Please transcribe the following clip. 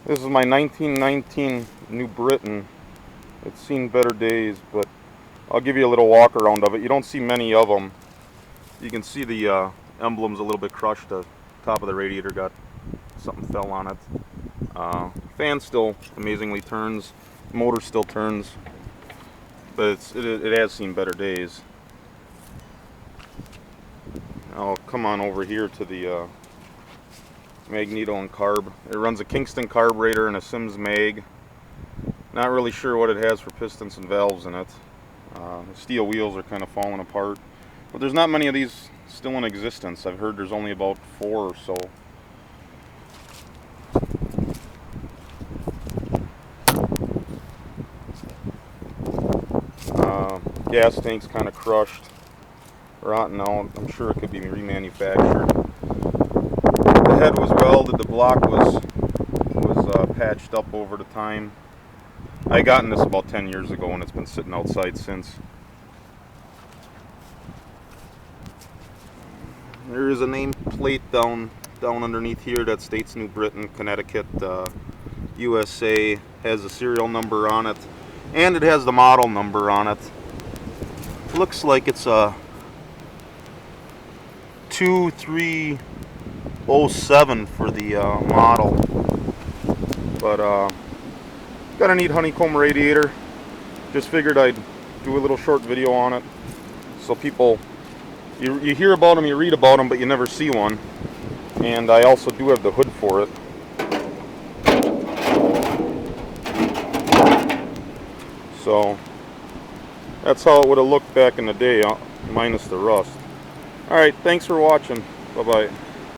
This is my 1919 New Britain. It's seen better days, but I'll give you a little walk around of it. You don't see many of them. You can see the emblem's a little bit crushed. The top of the radiator got something fell on it. Fan still amazingly turns. Motor still turns, but it has seen better days. I'll come on over here to the magneto and carb. It runs a Kingston carburetor and a Sims mag. Not really sure what it has for pistons and valves in it. The steel wheels are kind of falling apart, but there's not many of these still in existence. I've heard there's only about 4 or so. Gas tank's kind of crushed, rotten out. I'm sure it could be remanufactured. The head was welded. The block was patched up over the time. I gotten this about 10 years ago, and it's been sitting outside since. There is a nameplate down underneath here that states New Britain, Connecticut, USA. Has a serial number on it, and it has the model number on it. Looks like it's a 2307 for the model, but got a neat honeycomb radiator. Just figured I'd do a little short video on it, so people, you hear about them, you read about them, but you never see one. And I also do have the hood for it. So that's how it would have looked back in the day, minus the rust. Alright, thanks for watching. Bye-bye.